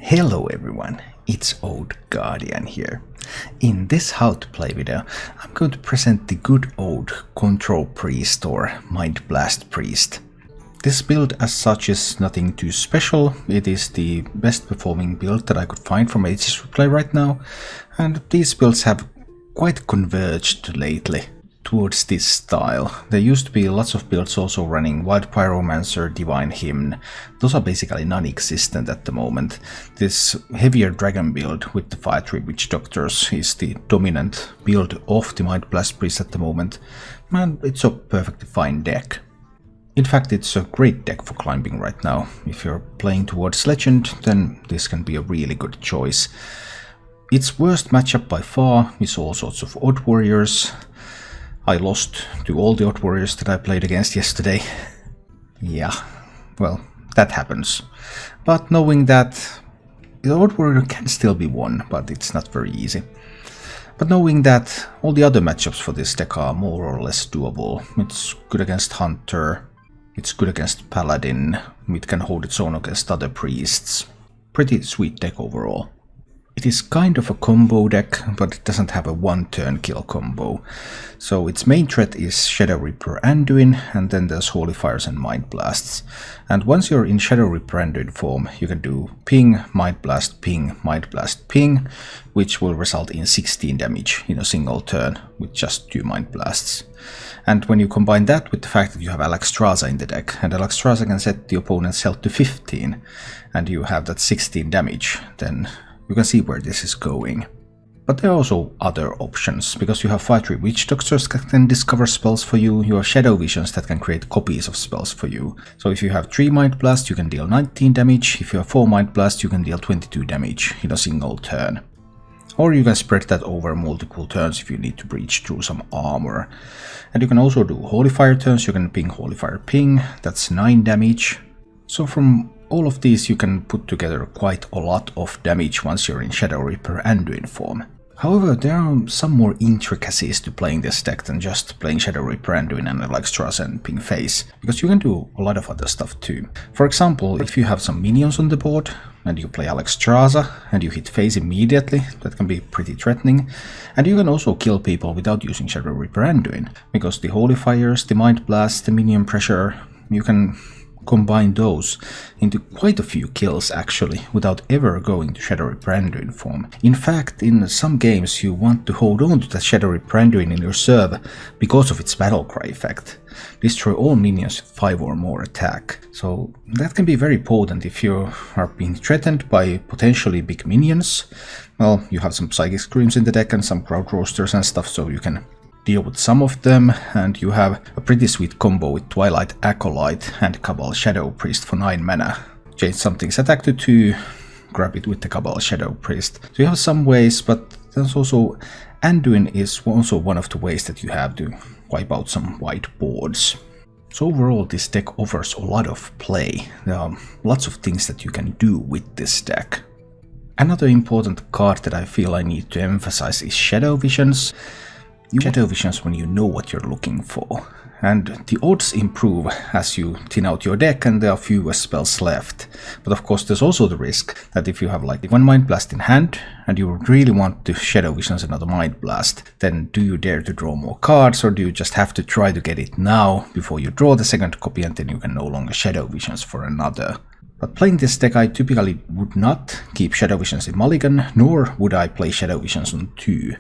Hello everyone, it's Old Guardian here. In this how to play video, I'm going to present the good old Control Priest or Mind Blast Priest. This build as such is nothing too special, it is the best performing build that I could find from Aegis Replay right now, and these builds have quite converged lately towards this style. There used to be lots of builds also running Wild Pyromancer, Divine Hymn. Those are basically non-existent at the moment. This heavier dragon build with the Fire Tree Witch Doctors is the dominant build of the Mind Blast Priest at the moment, and it's a perfectly fine deck. In fact, it's a great deck for climbing right now. If you're playing towards Legend, then this can be a really good choice. Its worst matchup by far is all sorts of Odd Warriors. I lost to all the Odd Warriors that I played against yesterday. Yeah, well, that happens. But knowing that the Odd Warrior can still be won, but it's not very easy. But knowing that all the other matchups for this deck are more or less doable. It's good against Hunter, it's good against Paladin, it can hold its own against other priests. Pretty sweet deck overall. It is kind of a combo deck, but it doesn't have a one-turn kill combo. So its main threat is Shadow Reaper Anduin, and then there's Holy Fires and Mind Blasts. And once you're in Shadow Reaper Anduin form, you can do ping, Mind Blast, ping, Mind Blast, ping, which will result in 16 damage in a single turn with just 2 Mind Blasts. And when you combine that with the fact that you have Alexstrasza in the deck, and Alexstrasza can set the opponent's health to 15, and you have that 16 damage, then you can see where this is going. But there are also other options, because you have Fire Tree Witch Doctors that can discover spells for you, you have Shadow Visions that can create copies of spells for you. So if you have 3 Mind Blast, you can deal 19 damage, if you have 4 Mind Blast, you can deal 22 damage in a single turn. Or you can spread that over multiple turns if you need to breach through some armor. And you can also do Holy Fire turns, you can ping Holy Fire ping, that's 9 damage. So from all of these you can put together quite a lot of damage once you're in Shadow Reaper Anduin form. However, there are some more intricacies to playing this deck than just playing Shadow Reaper Anduin and Alexstrasza and ping face, because you can do a lot of other stuff too. For example, if you have some minions on the board and you play Alexstrasza and you hit face immediately, that can be pretty threatening. And you can also kill people without using Shadow Reaper Anduin, because the Holy Fires, the Mind Blast, the minion pressure, you can combine those into quite a few kills actually, without ever going to Shadow Reaper Anduin form. In fact, in some games you want to hold on to that Shadow Reaper Anduin in your serve because of its battlecry effect. Destroy all minions with 5 or more attack. So that can be very potent if you are being threatened by potentially big minions. Well, you have some Psychic Screams in the deck and some Crowd Roasters and stuff, so you can deal with some of them, and you have a pretty sweet combo with Twilight Acolyte and Cabal Shadow Priest for 9 mana. Change something's attack to 2, grab it with the Cabal Shadow Priest. So you have some ways, but there's also Anduin is also one of the ways that you have to wipe out some white boards. So overall this deck offers a lot of play. There are lots of things that you can do with this deck. Another important card that I feel I need to emphasize is Shadow Visions. Shadow Visions when you know what you're looking for, and the odds improve as you thin out your deck and there are fewer spells left. But of course there's also the risk that if you have like 1 Mind Blast in hand and you really want to Shadow Visions another Mind Blast, then do you dare to draw more cards, or do you just have to try to get it now before you draw the second copy and then you can no longer Shadow Visions for another? But playing this deck I typically would not keep Shadow Visions in Mulligan, nor would I play Shadow Visions on 2.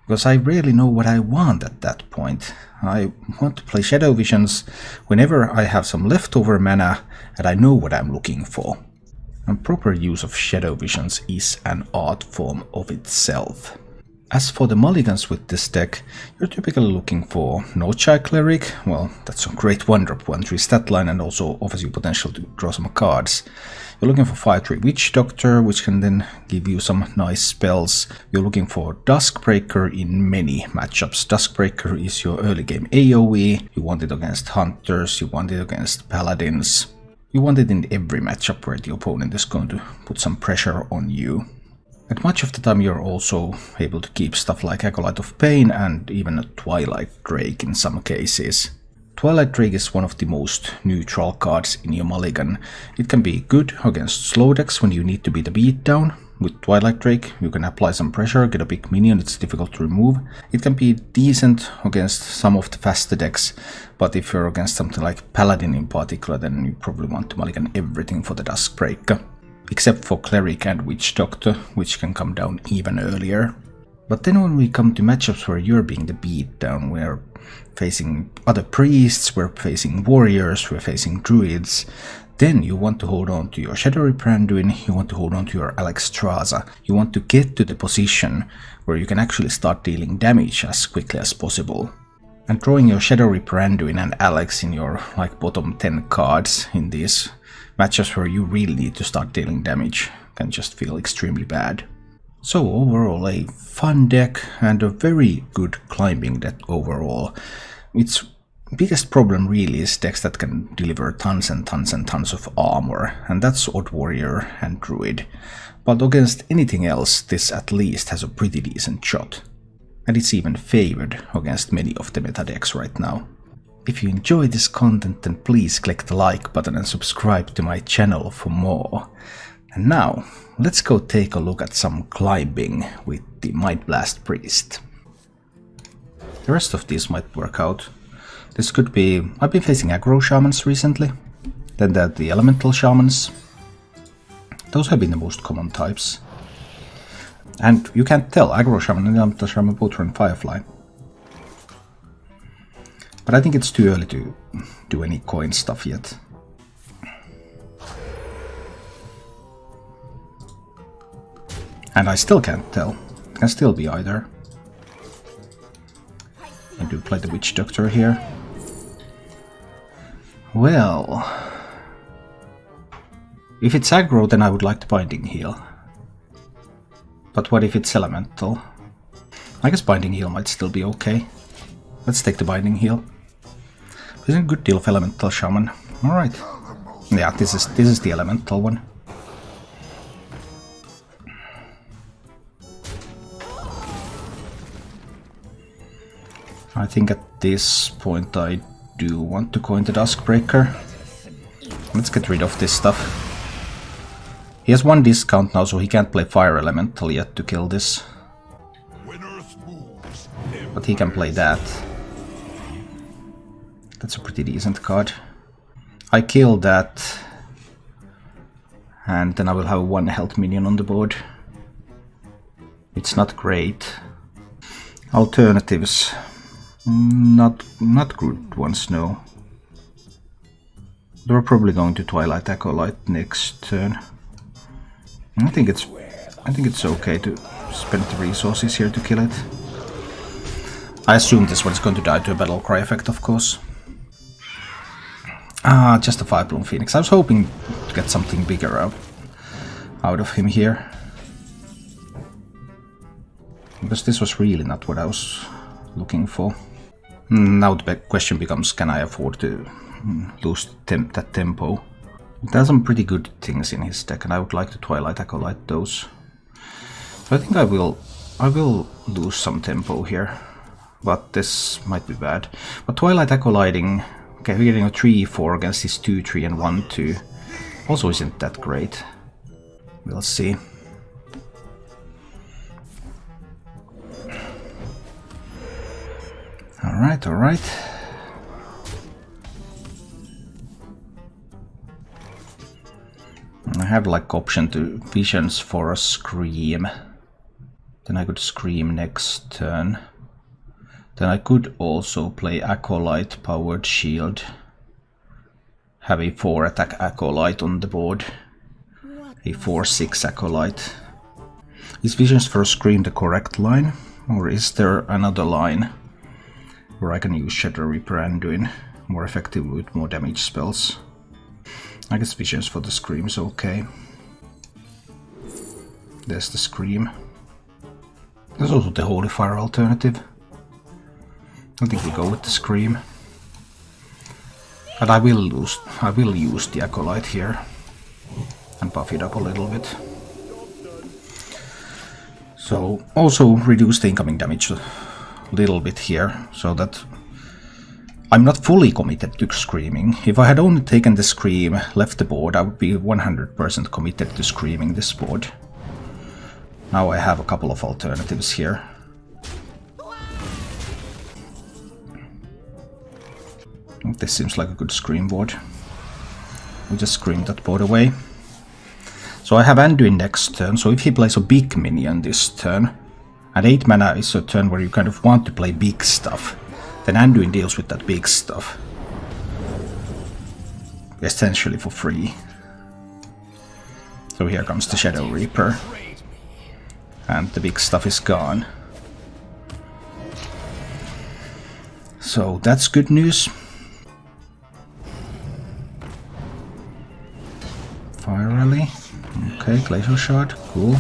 Because I rarely know what I want at that point. I want to play Shadow Visions whenever I have some leftover mana and I know what I'm looking for. And proper use of Shadow Visions is an art form of itself. As for the mulligans with this deck, you're typically looking for Nochai Cleric. Well, that's a great 1-drop 1/3 stat line and also offers you potential to draw some cards. You're looking for Fire Tree Witch Doctor, which can then give you some nice spells. You're looking for Duskbreaker in many matchups. Duskbreaker is your early game AoE. You want it against Hunters, you want it against Paladins. You want it in every matchup where the opponent is going to put some pressure on you. And much of the time you're also able to keep stuff like Acolyte of Pain and even a Twilight Drake in some cases. Twilight Drake is one of the most neutral cards in your mulligan. It can be good against slow decks when you need to beat a beatdown. With Twilight Drake you can apply some pressure, get a big minion, it's difficult to remove. It can be decent against some of the faster decks, but if you're against something like Paladin in particular, then you probably want to mulligan everything for the Duskbreaker. Except for Cleric and Witch Doctor, which can come down even earlier. But then when we come to matchups where you're being the beatdown, we're facing other priests, we're facing warriors, we're facing druids, then you want to hold on to your Shadow Reaper Anduin, you want to hold on to your Alexstrasza, you want to get to the position where you can actually start dealing damage as quickly as possible. And drawing your Shadow Reaper Anduin and Alex in your bottom 10 cards in these matchups where you really need to start dealing damage can just feel extremely bad. So overall a fun deck and a very good climbing deck overall. Its biggest problem really is decks that can deliver tons and tons and tons of armor, and that's Odd Warrior and Druid. But against anything else this at least has a pretty decent shot. And it's even favored against many of the meta decks right now. If you enjoy this content, then please click the like button and subscribe to my channel for more. And now, let's go take a look at some climbing with the Mind Blast Priest. The rest of these might work out. This could be... I've been facing aggro shamans recently. Then there are the elemental shamans. Those have been the most common types. And you can't tell, aggro shaman and elemental shaman both run Firefly. But I think it's too early to do any coin stuff yet. And I still can't tell. It can still be either. I do play the Witch Doctor here. Well... if it's aggro, then I would like the Binding Heal. But what if it's elemental? I guess Binding Heal might still be okay. Let's take the Binding Heal. There's a good deal of Elemental Shaman. Alright. Yeah, this is the Elemental one. I think at this point I do want to coin the Duskbreaker. Let's get rid of this stuff. He has one discount now, so he can't play Fire Elemental yet to kill this. But he can play that. That's a pretty decent card. I kill that. And then I will have one health minion on the board. It's not great. Alternatives. Not good ones, no. They're probably going to Twilight Acolyte next turn. I think it's okay to spend the resources here to kill it. I assume this one's going to die to a Battle Cry effect, of course. Ah, just a 5-Bloom Phoenix. I was hoping to get something bigger out of him here. Because this was really not what I was looking for. Now the question becomes, can I afford to lose that tempo? There's some pretty good things in his deck, and I would like to Twilight Acolyte those. So I think I will lose some tempo here, but this might be bad. But Twilight Acolyting, okay, we're getting a 3-4 against his 2-3 and 1-2. Also isn't that great. We'll see. Alright, alright. I have like option to visions for a Scream. Then I could Scream next turn. Then I could also play Acolyte Powered Shield. Have a 4-attack Acolyte on the board. A 4-6 Acolyte. Is Visions for a Scream the correct line? Or is there another line where I can use Shadow Reaper Anduin more effectively with more damage spells? I guess Visions for the Scream is okay. There's the Scream. There's also the Holy Fire alternative. I think we go with the Scream. And I will use the Acolyte here and buff it up a little bit. So also reduce the incoming damage a little bit here, so that I'm not fully committed to Screaming. If I had only taken the Scream, left the board, I would be 100% committed to Screaming this board. Now I have a couple of alternatives here. This seems like a good Scream board. We'll just Scream that board away. So I have Anduin next turn, so if he plays a big minion this turn, and 8 mana is a turn where you kind of want to play big stuff, then Anduin deals with that big stuff. Essentially for free. So here comes the Shadow Reaper. And the big stuff is gone. So that's good news. Fire Rally. Okay, Glacial Shard. Cool.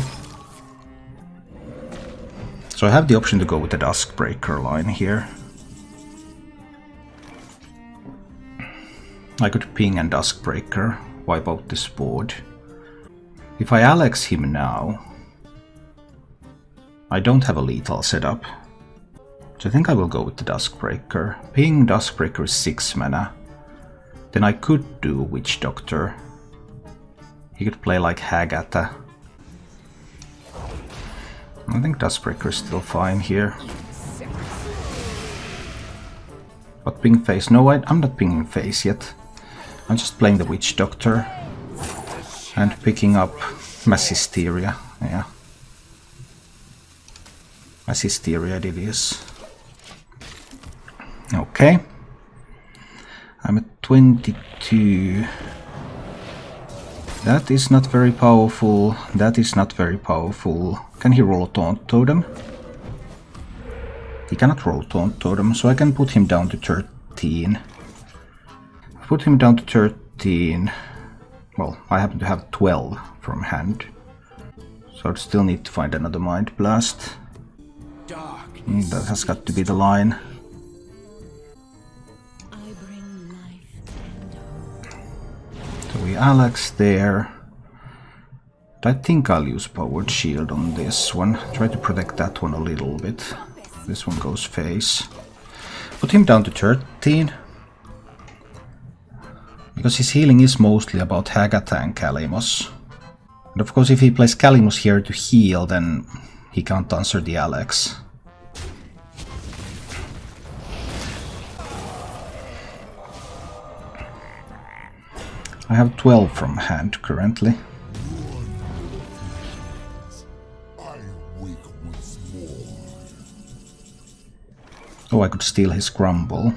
So I have the option to go with the Duskbreaker line here. I could ping and Duskbreaker, wipe out this board. If I Alex him now, I don't have a lethal setup. So I think I will go with the Duskbreaker. Ping Duskbreaker is 6 mana. Then I could do Witch Doctor. He could play like Hagata. I think Duskbreaker is still fine here. But ping face? No, I'm not pinging face yet. I'm just playing the Witch Doctor. And picking up Mass Hysteria. Yeah. Mass Hysteria it is. Okay. I'm at 22. That is not very powerful. That is not very powerful. Can he roll a Taunt Totem? He cannot roll Taunt Totem, so I can put him down to 13. Put him down to 13. Well, I happen to have 12 from hand. So I'd still need to find another Mind Blast. That has got to be the line. So we Alex there. I think I'll use Powered Shield on this one. Try to protect that one a little bit. This one goes face. Put him down to 13. Because his healing is mostly about Hagata and Kalimos. And of course if he plays Kalimos here to heal, then he can't answer the Alex. I have 12 from hand currently. Oh, I could steal his Grumble.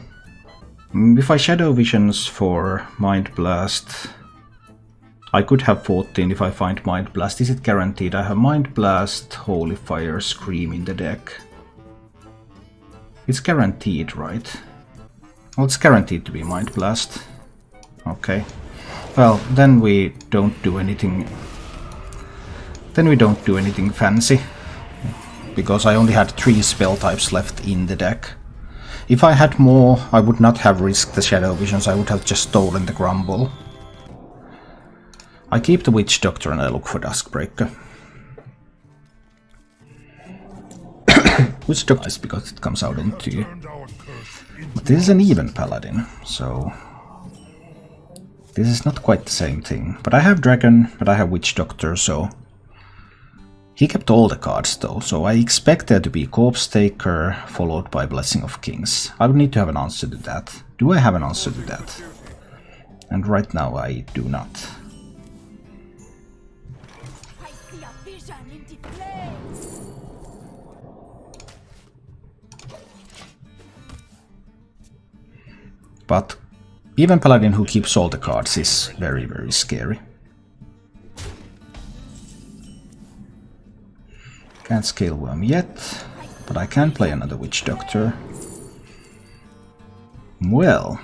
If I Shadow Visions for Mind Blast, I could have 14 if I find Mind Blast. Is it guaranteed? I have Mind Blast, Holy Fire, Scream in the deck. It's guaranteed, right? Well, it's guaranteed to be Mind Blast. Okay. Well, then we don't do anything. Then we don't do anything fancy. Because I only had 3 spell types left in the deck. If I had more, I would not have risked the Shadow Visions, I would have just stolen the Grumble. I keep the Witch Doctor and I look for Duskbreaker. Witch Doctor is because it comes out on 2. But this is an even Paladin, so this is not quite the same thing. But I have Dragon, but I have Witch Doctor, so he kept all the cards though, so I expect there to be Corpse Taker followed by Blessing of Kings. I would need to have an answer to that. Do I have an answer to that? And right now I do not. I see a vision in the flames. But even Paladin who keeps all the cards is very, very scary. Can't Scale Worm yet, but I can play another Witch Doctor. Well,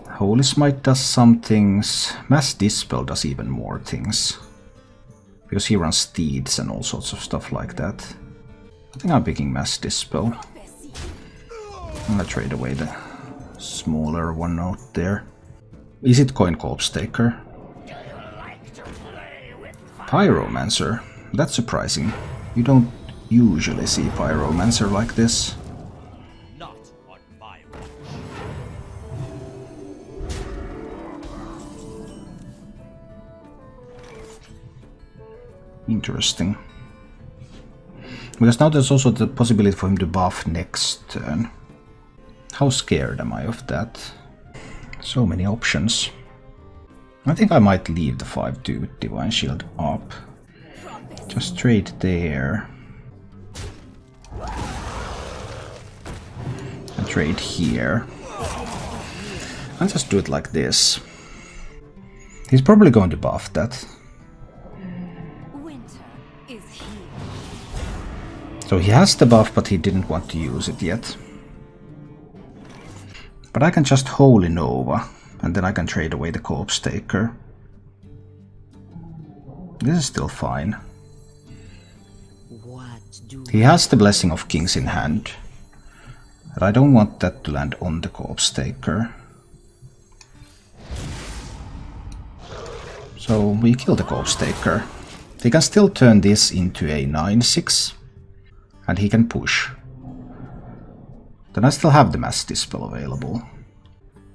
Holy Smite does some things, Mass Dispel does even more things. Because he runs Steeds and all sorts of stuff like that. I think I'm picking Mass Dispel. I'm gonna trade away the smaller one out there. Is it Coin Corpse Taker? Pyromancer? That's surprising. You don't usually see Pyromancer like this. Not on my watch. Interesting. Because now there's also the possibility for him to buff next turn. How scared am I of that? So many options. I think I might leave the 5-2 with Divine Shield up. Just trade there. And trade here. I'll just do it like this. He's probably going to buff that. Winter is here. So he has the buff, but he didn't want to use it yet. But I can just Holy Nova, and then I can trade away the Corpse Taker. This is still fine. He has the Blessing of Kings in hand, but I don't want that to land on the Corpse Taker. So we kill the Corpse Taker. He can still turn this into a 9/6, and he can push. Then I still have the Mass Dispel available.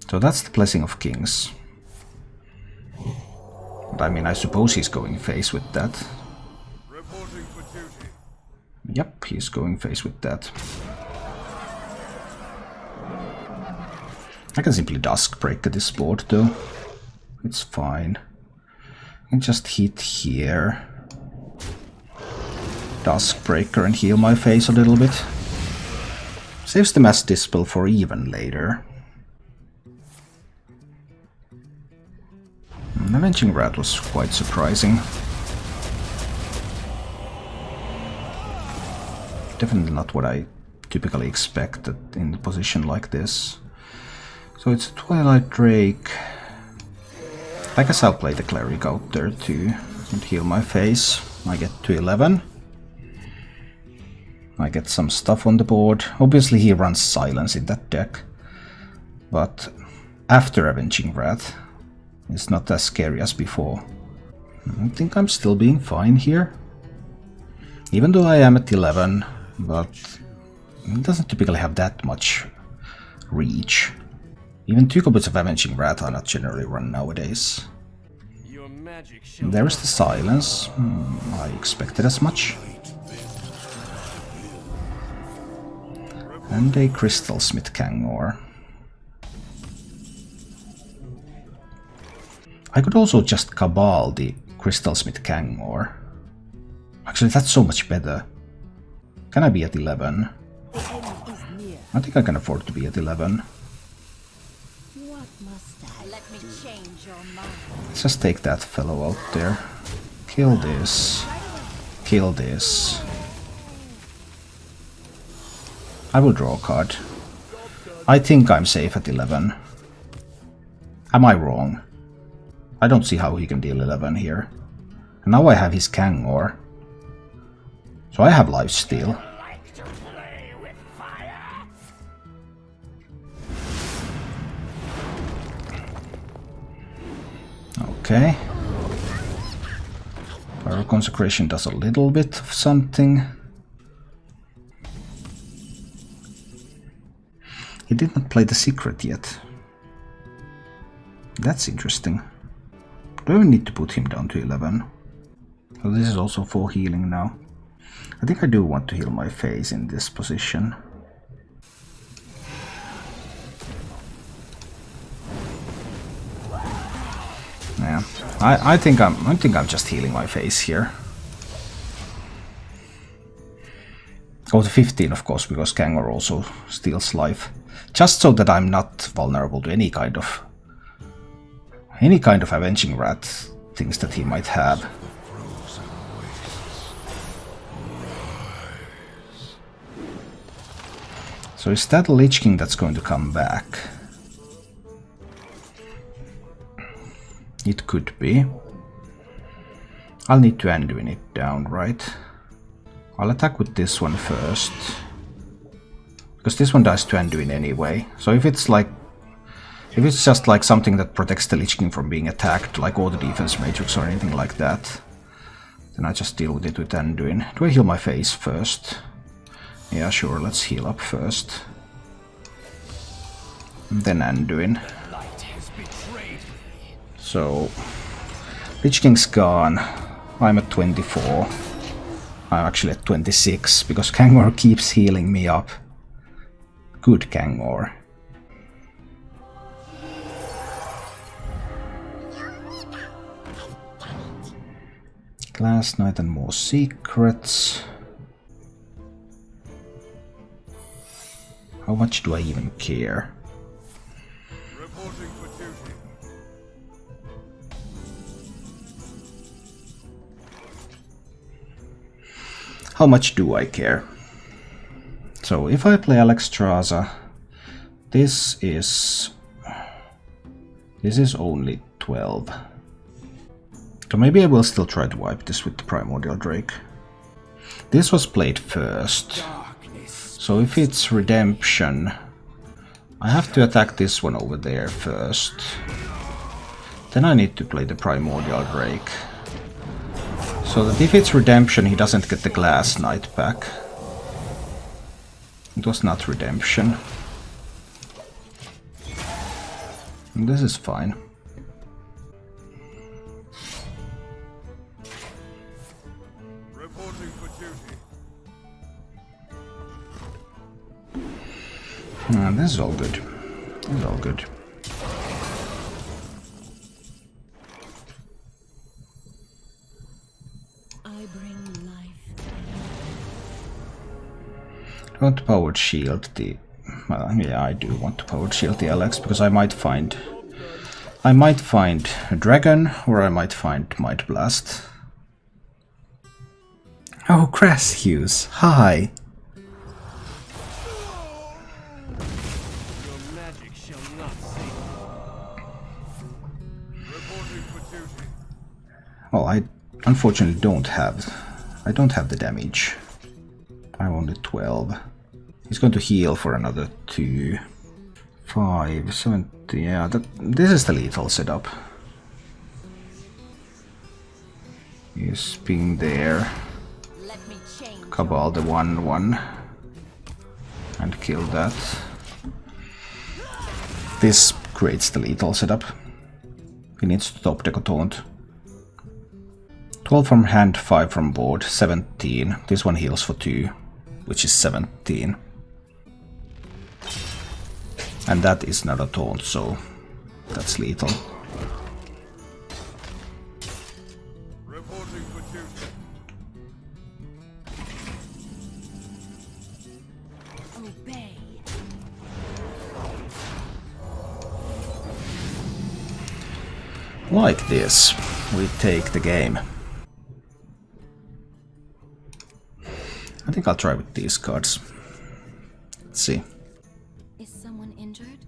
So that's the Blessing of Kings. But I mean, I suppose he's going face with that. Yep, he's going face with that. I can simply Duskbreak at this board though. It's fine. I can just hit here. Duskbreaker and heal my face a little bit. Saves the Mass Dispel for even later. Avenging Rat was quite surprising. Definitely not what I typically expect in a position like this. So it's a Twilight Drake. I guess I'll play the Cleric out there too and heal my face. I get to 11. I get some stuff on the board. Obviously he runs Silence in that deck. But after Avenging Wrath, it's not as scary as before. I think I'm still being fine here. Even though I am at 11, but it doesn't typically have that much reach. Even 2 copies of Avenging Wrath are not generally run nowadays. There is the Silence. I expected as much. And a Crystal Smith Kangor. I could also just Cabal the Crystal Smith Kangor. Actually, that's so much better. Can I be at 11? I think I can afford to be at 11. Let's just take that fellow out there. Kill this. Kill this. I will draw a card. I think I'm safe at 11. Am I wrong? I don't see how he can deal 11 here. And now I have his Kangor. So I have lifesteal. Okay. Power Consecration does a little bit of something. He did not play the secret yet. That's interesting. Do I need to put him down to 11? So this is also for healing now. I think I do want to heal my face in this position. Yeah, I think I'm just healing my face here. Go to 15, of course, because Kangor also steals life. Just so that I'm not vulnerable to any kind of Avenging Wrath things that he might have. So is that Lich King that's going to come back? It could be. I'll need to Anduin it down, right? I'll attack with this one first. Because this one dies to Anduin anyway. So if it's just like something that protects the Lich King from being attacked, like all the defense matrix or anything like that, then I just deal with it with Anduin. Do I heal my face first? Yeah, sure, let's heal up first. Then Anduin. So, Lich King's gone. I'm at 24. I'm actually at 26 because Kangor keeps healing me up. Good Kangor. Last night and more secrets. How much do I even care? Reporting for duty. How much do I care? So if I play Alexstrasza, this is only 12. So maybe I will still try to wipe this with the Primordial Drake. This was played first. So if it's Redemption, I have to attack this one over there first. Then I need to play the Primordial Drake. So that if it's Redemption, he doesn't get the Glass Knight back. It was not Redemption. And this is fine. Reporting for duty. This is all good. This is all good. I bring life. I want to powered shield the... Well, yeah, I do want to powered shield the Alex because I might find a dragon or I might find Might Blast. Oh, Crass Hughes, hi! Your magic shall not save you. Reporting for duty. Well, I unfortunately don't have the damage. I'm only 12. He's going to heal for another 2. 5, 70, yeah, this is the lethal setup. He's being there. Let me change. Cabal the 1/1 and kill that. This creates the lethal setup. He needs to top deck a taunt. 12 from hand, 5 from board, 17. This one heals for 2, which is 17. And that is not a taunt, so that's lethal. Reporting for duty. Obey. Like this, we take the game. I think I'll try with these cards. Let's see. Is someone injured?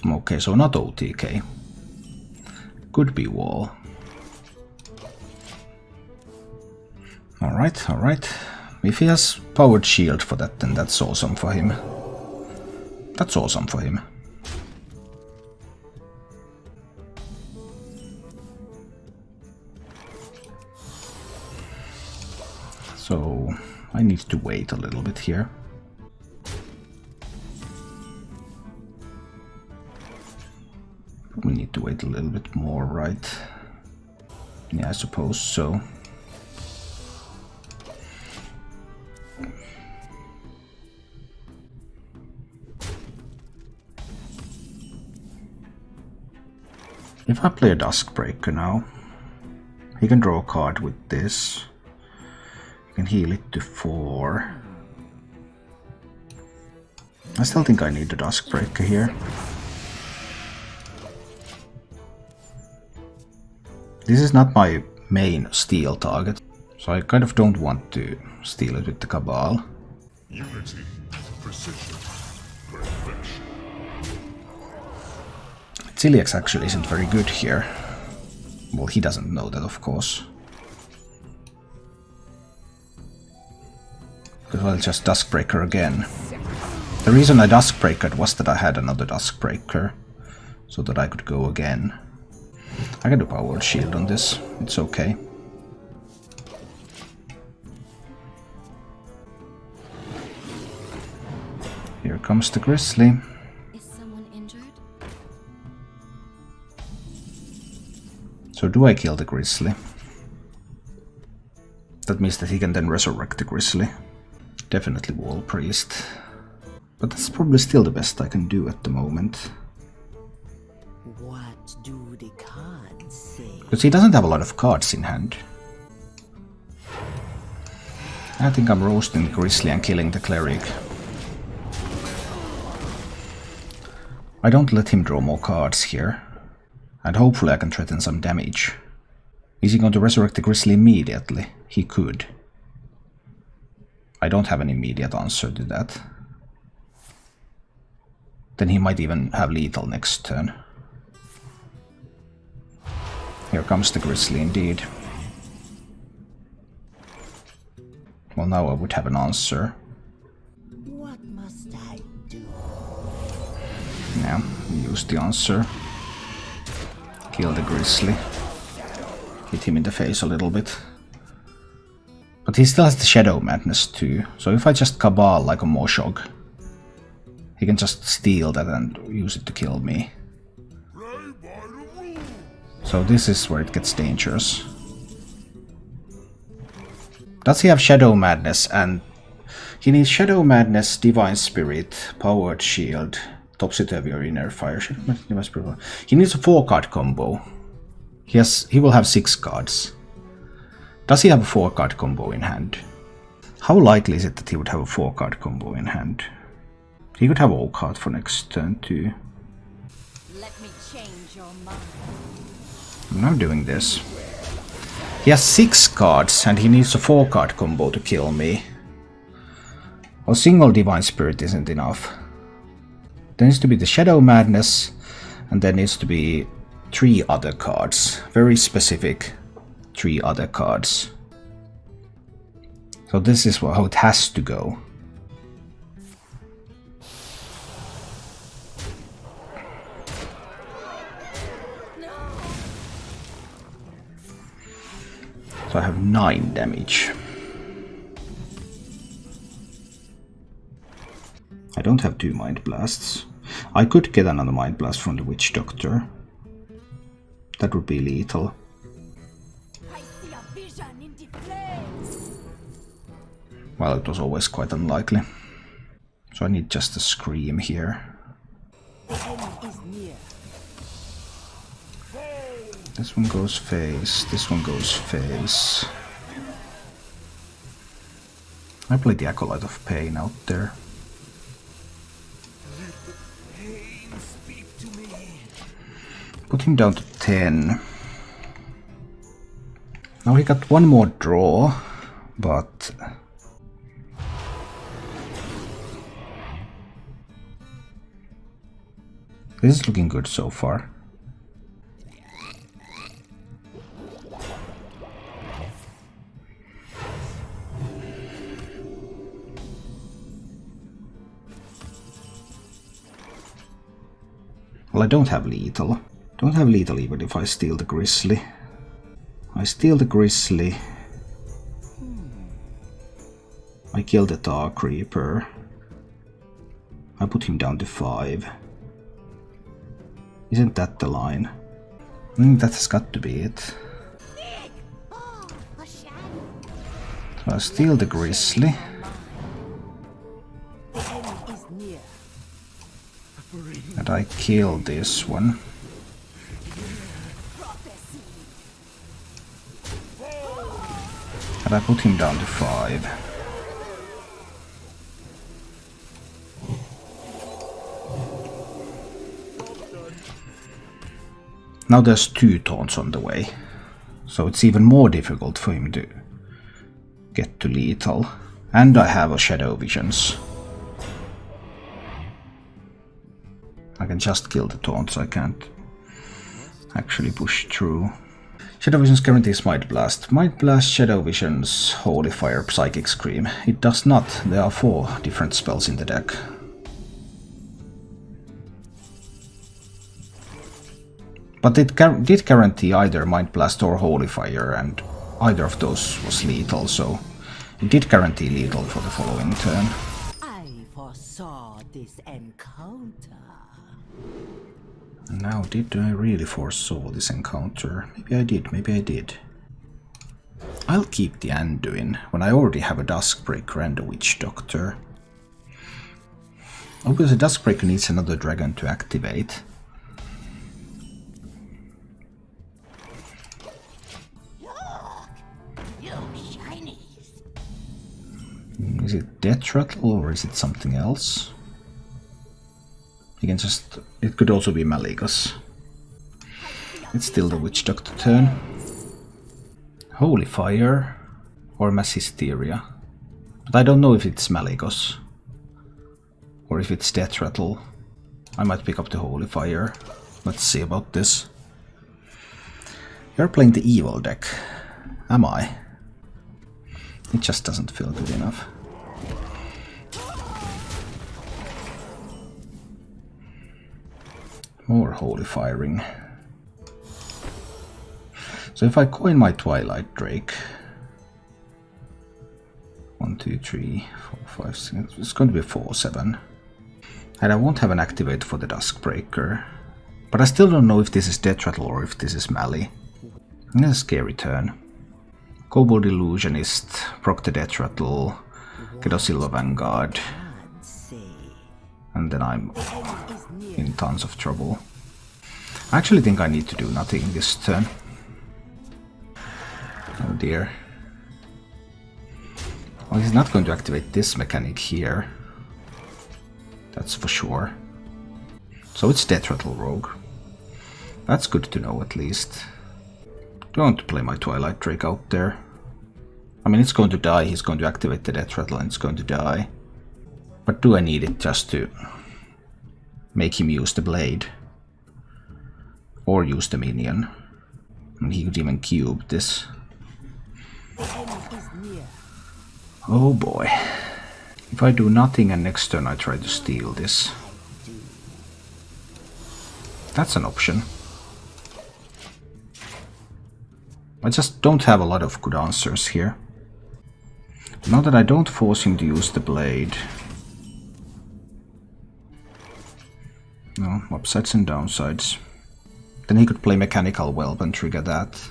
Okay, so not OTK. Could be wall. Alright, alright. If he has powered shield for that, then that's awesome for him. That's awesome for him. So I need to wait a little bit here. We need to wait a little bit more, right? Yeah, I suppose so. If I play a Duskbreaker now, he can draw a card with this. He can heal it to 4. I still think I need a Duskbreaker here. This is not my main steal target, so I kind of don't want to steal it with the Cabal. Unity, precision, perfection. Ciliax actually isn't very good here. Well, he doesn't know that, of course. Because I'll just Duskbreaker again. The reason I Duskbreakered was that I had another Duskbreaker, so that I could go again. I can do powered shield on this, it's okay. Here comes the Grizzly. Is someone injured? So do I kill the Grizzly? That means that he can then resurrect the Grizzly. Definitely Wall Priest. But that's probably still the best I can do at the moment. What do the cards say? Because he doesn't have a lot of cards in hand. I think I'm roasting the Grizzly and killing the Cleric. I don't let him draw more cards here. And hopefully I can threaten some damage. Is he going to resurrect the Grizzly immediately? He could. I don't have an immediate answer to that. Then he might even have lethal next turn. Here comes the Grizzly indeed. Well, now I would have an answer. What must I do? Yeah, use the answer. Kill the Grizzly. Hit him in the face a little bit. But he still has the Shadow Madness too, so if I just Cabal like a Moshog, he can just steal that and use it to kill me. So this is where it gets dangerous. Does he have Shadow Madness? And he needs Shadow Madness, Divine Spirit, Powered Shield, Topsy-Turvy or Inner Fire. He needs a 4-card combo. He will have 6 cards. Does he have a 4-card combo in hand? How likely is it that he would have a 4-card combo in hand? He could have all card for next turn too. Let me change your mind. I'm now doing this. He has 6 cards and he needs a 4-card combo to kill me. Well, single Divine Spirit isn't enough. There needs to be the Shadow Madness, and there needs to be 3 other cards. Very specific 3 other cards. So this is how it has to go. So I have 9 damage. I don't have 2 Mind Blasts. I could get another Mind Blast from the Witch Doctor. That would be lethal. I see a vision in the flames. Well, it was always quite unlikely. So I need just a Scream here. The end is near. This one goes face, this one goes face. I played the Acolyte of Pain out there. Put him down to 10. Now he got one more draw, but this is looking good so far. Well, I don't have lethal. Don't have lethal even if I steal the Grizzly. I steal the Grizzly. I kill the Dark Reaper. I put him down to 5. Isn't that the line? I think that has got to be it. Oh, a shadow. So I steal the Grizzly. The end is near. And I kill this one. Prophecy. And I put him down to 5. Now there's 2 taunts on the way, so it's even more difficult for him to get to lethal. And I have a Shadow Visions. I can just kill the taunts, I can't actually push through. Shadow Visions guarantees Might Blast. Might Blast, Shadow Visions, Holy Fire, Psychic Scream. It does not. There are 4 different spells in the deck. But it did guarantee either Mind Blast or Holy Fire, and either of those was lethal, so it did guarantee lethal for the following turn. I foresaw this encounter. Now, did I really foresaw this encounter? Maybe I did, maybe I did. I'll keep the Anduin when I already have a Duskbreaker and a Witch Doctor. Obviously, Duskbreaker needs another dragon to activate. Is it Deathrattle or is it something else? You can just... It could also be Malygos. It's still the Witch Doctor turn. Holy Fire or Mass Hysteria. But I don't know if it's Malygos or if it's Deathrattle. I might pick up the Holy Fire. Let's see about this. You're playing the evil deck. Am I? It just doesn't feel good enough. More Holy Firing. So if I coin my Twilight Drake... 1, 2, 3, 4, 5, 6... It's going to be 4, 7. And I won't have an activate for the Duskbreaker. But I still don't know if this is Deathrattle or if this is Mali. It's a scary turn. Kobold Illusionist, proc the Deathrattle, get a Silver Vanguard. And then I'm in tons of trouble. I actually think I need to do nothing this turn. Oh dear. Well, he's not going to activate this mechanic here. That's for sure. So it's Deathrattle Rogue. That's good to know at least. Don't play my Twilight Drake out there. I mean, it's going to die, he's going to activate the Deathrattle and it's going to die. But do I need it just to make him use the blade? Or use the minion? And he could even cube this. Oh boy. If I do nothing and next turn I try to steal this. That's an option. I just don't have a lot of good answers here. Now that I don't force him to use the blade. No, upsides and downsides. Then he could play Mechanical Whelp and trigger that.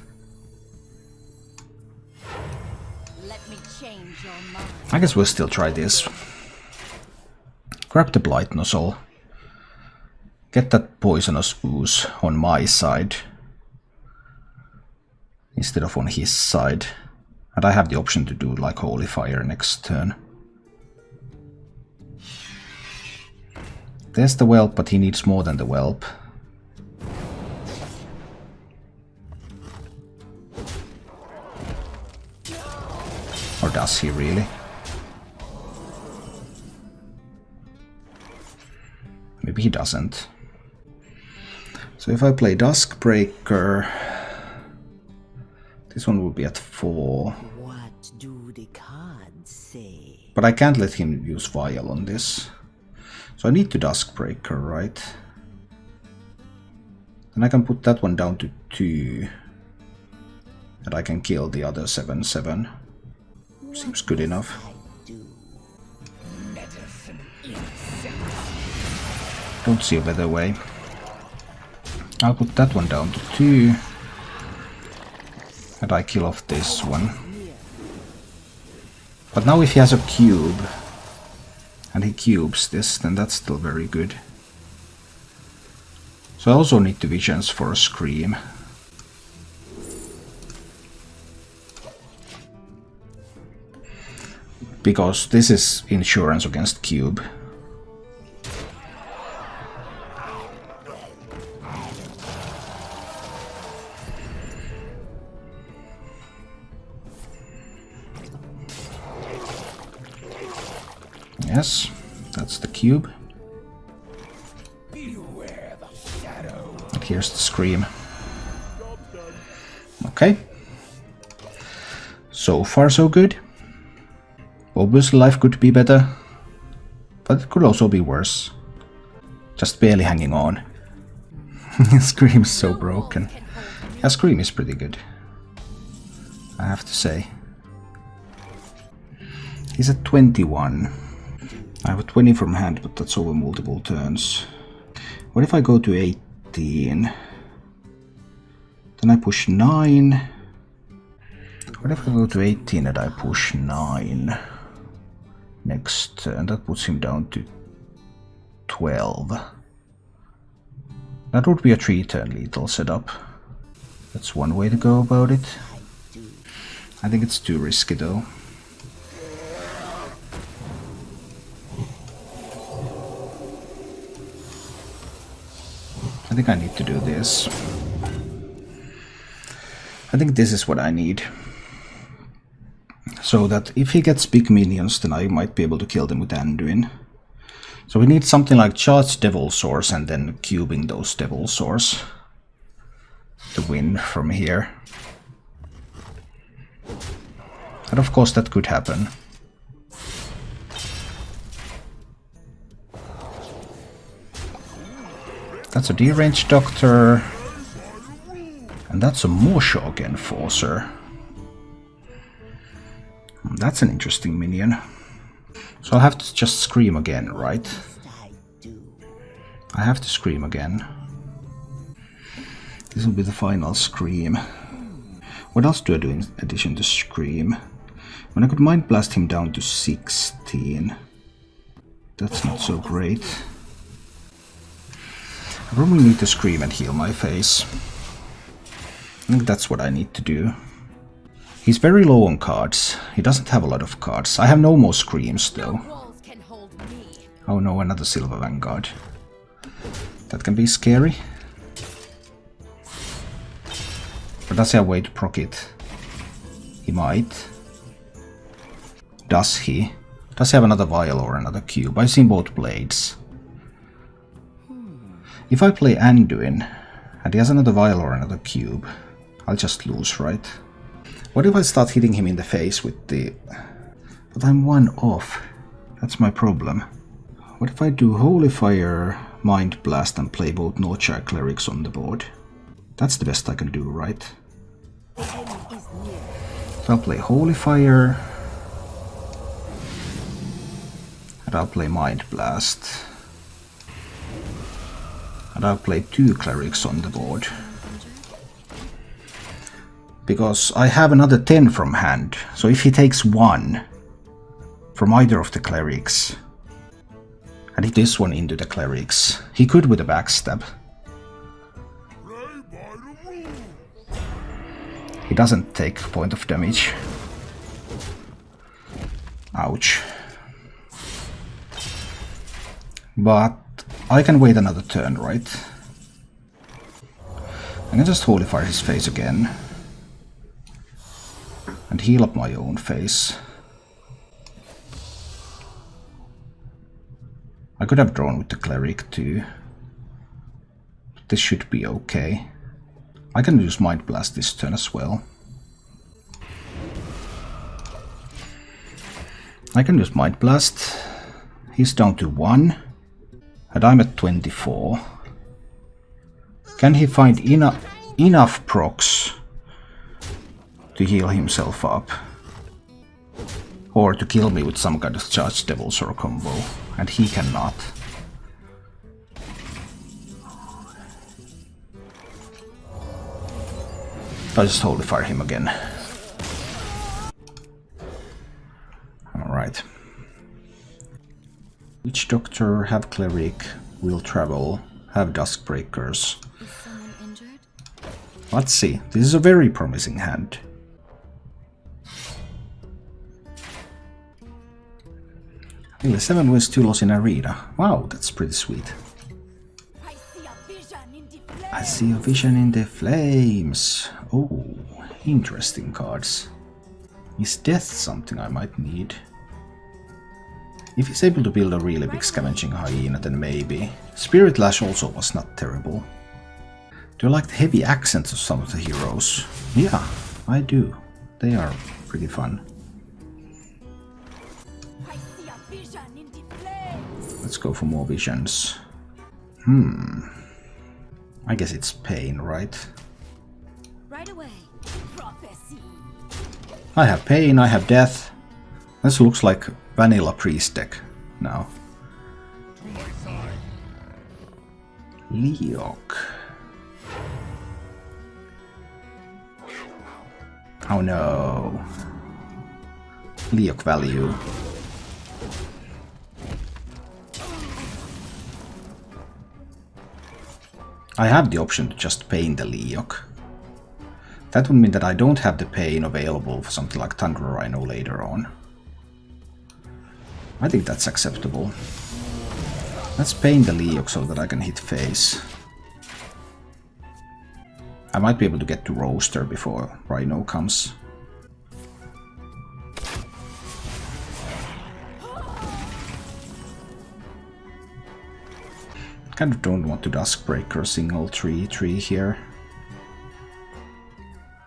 Let me change your mind. I guess we'll still try this. Grab the Blight Nozzle. Get that Poisonous Ooze on my side. Instead of on his side. And I have the option to do like Holy Fire next turn. There's the Whelp, but he needs more than the Whelp. Or does he really? Maybe he doesn't. So if I play Duskbreaker, this one will be at 4. What do the cards say? But I can't let him use Vial on this. So I need to Duskbreaker, right? And I can put that one down to 2. And I can kill the other 7/7. Seems good enough. Don't see a better way. I'll put that one down to 2. And I kill off this one. But now if he has a cube, and he cubes this, then that's still very good. So I also need the visions for a Scream. Because this is insurance against cube. Yes, that's the cube. And here's the Scream. Okay. So far so good. Obviously life could be better, but it could also be worse. Just barely hanging on. Scream is so broken. Yeah, Scream is pretty good, I have to say. He's at 21. I have a 20 from hand, but that's over multiple turns. What if I go to 18? Then I push 9. What if I go to 18 and I push 9 next turn? That puts him down to 12. That would be a 3-turn lethal setup. That's one way to go about it. I think it's too risky though. I think I need to do this. I think this is what I need. So that if he gets big minions, then I might be able to kill them with Anduin. So we need something like charge Devil Source and then cubing those Devil Source to win from here. And of course that could happen. That's a Deranged Doctor. And that's a Moshog Enforcer. That's an interesting minion. So I'll have to just scream again, right? I have to scream again. This will be the final scream. What else do I do in addition to scream? When I could Mind Blast him down to 16. That's not so great. I probably need to scream and heal my face. I think that's what I need to do. He's very low on cards. He doesn't have a lot of cards. I have no more screams though. Oh no, another Silver Vanguard. That can be scary. But does he have a way to proc it? He might. Does he? Does he have another vial or another cube? I've seen both blades. If I play Anduin and he has another vial or another cube, I'll just lose, right? What if I start hitting him in the face with the... But I'm 1 off. That's my problem. What if I do Holy Fire, Mind Blast and play both Norchar Clerics on the board? That's the best I can do, right? So I'll play Holy Fire. And I'll play Mind Blast. And I'll play 2 Clerics on the board. Because I have another 10 from hand, so if he takes 1 from either of the clerics, and hit this one into the clerics, he could with a backstab. He doesn't take point of damage. Ouch. But I can wait another turn, right? I can just Holy Fire his face again. And heal up my own face. I could have drawn with the cleric too. This should be okay. I can use Mind Blast this turn as well. I can use Mind Blast. He's down to 1. And I'm at 24. Can he find enough procs to heal himself up? Or to kill me with some kind of Charged Devils or combo? And he cannot. I'll just Holy Fire him again. Alright. Witch Doctor, have Cleric, will travel, have Duskbreakers. Is someone injured? Let's see. This is a very promising hand. Really, 7 wins, 2 losses in arena. Wow, that's pretty sweet. I see a vision in the flame. I see a vision in the flames. Oh, interesting cards. Is death something I might need? If he's able to build a really big Scavenging Hyena, then maybe. Spirit Lash also was not terrible. Do you like the heavy accents of some of the heroes? Yeah, I do. They are pretty fun. I see a vision in the flame. Let's go for more visions. I guess it's pain, right? Right away. Prophecy. I have pain, I have death. This looks like vanilla priest deck now. To my side. Leok. Oh no. Leok value. I have the option to just pain the Leok. That would mean that I don't have the pain available for something like Thunder Rhino later on. I think that's acceptable. Let's pain the Leok so that I can hit face. I might be able to get to Roaster before Rhino comes. Kind of don't want to Duskbreaker a single 3/3 here.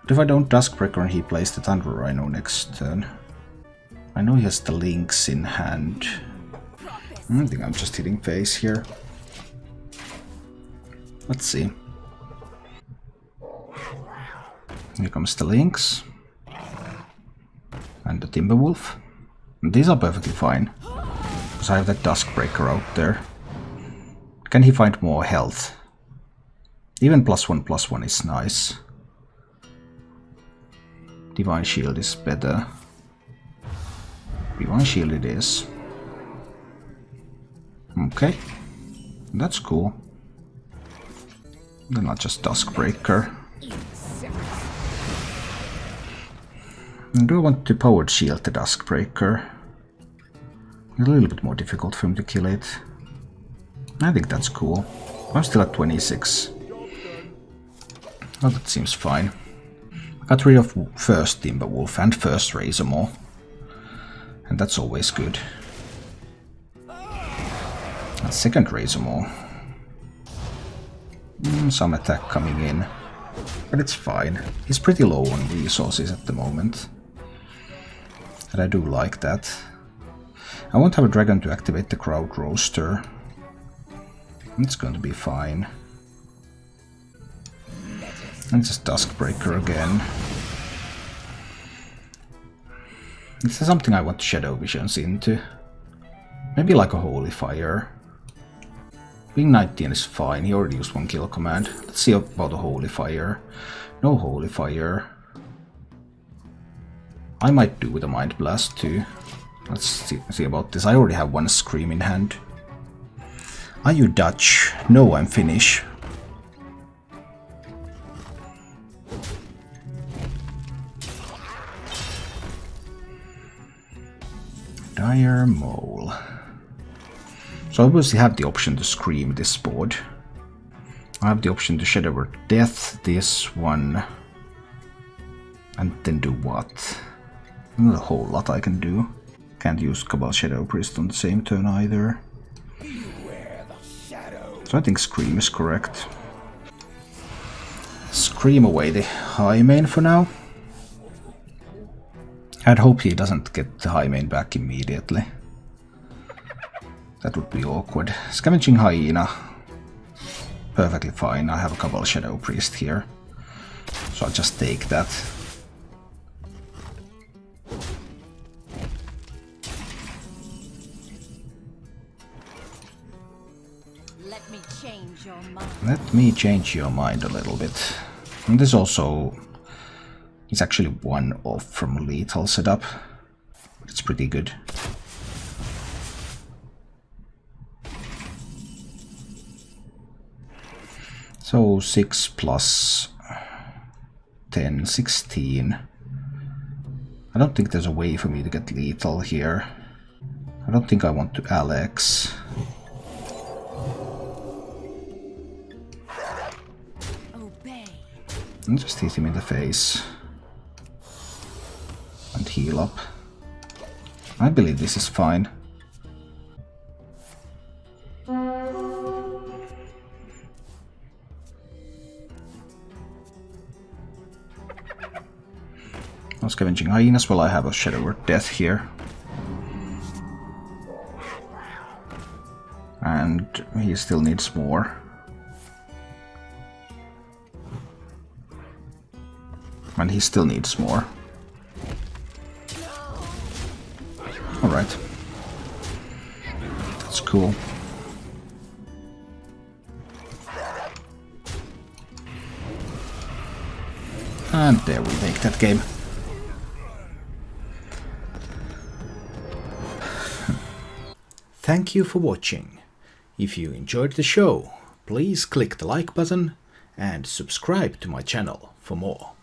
But if I don't Duskbreaker and he plays the Thunder Rhino next turn. I know he has the Lynx in hand. I think I'm just hitting face here. Let's see. Here comes the Lynx. And the Timberwolf. And these are perfectly fine. Because I have that Duskbreaker out there. Can he find more health? Even +1/+1 is nice. Divine Shield is better. Divine Shield it is. Okay. That's cool. Then I'll just Duskbreaker. And do I want to Powered Shield the Duskbreaker? A little bit more difficult for him to kill it. I think that's cool. I'm still at 26. Oh, that seems fine. I got rid of first Timberwolf and first Razormaw. And that's always good. And second Razormaw. Some attack coming in. But it's fine. He's pretty low on resources at the moment. And I do like that. I won't have a dragon to activate the Crowd Roaster. It's going to be fine. And just Duskbreaker again. This is something I want Shadow Visions into. Maybe like a Holy Fire. Being 19 is fine, he already used 1 kill command. Let's see about the Holy Fire. No Holy Fire. I might do with a Mind Blast too. Let's see about this. I already have 1 Scream in hand. Are you Dutch? No, I'm Finnish. Dire Mole. So I obviously have the option to Scream this board. I have the option to Shadow Word Death, this one. And then do what? Not a whole lot I can do. Can't use Cabal Shadow Priest on the same turn either. So I think Scream is correct. Scream away the high main for now. I'd hope he doesn't get the high main back immediately. That would be awkward. Scavenging Hyena. Perfectly fine. I have a Cabal Shadow Priest here. So I'll just take that. Let me change your mind a little bit. And this also is actually 1 off from lethal setup. It's pretty good. So 6 plus 10, 16. I don't think there's a way for me to get lethal here. I don't think I want to Alex. And just hit him in the face. And heal up. I believe this is fine. No Scavenging Hyenas, well I have a Shadow Word Death here. And he still needs more. And he still needs more. Alright. That's cool. And there we make that game. Thank you for watching. If you enjoyed the show, please click the like button and subscribe to my channel for more.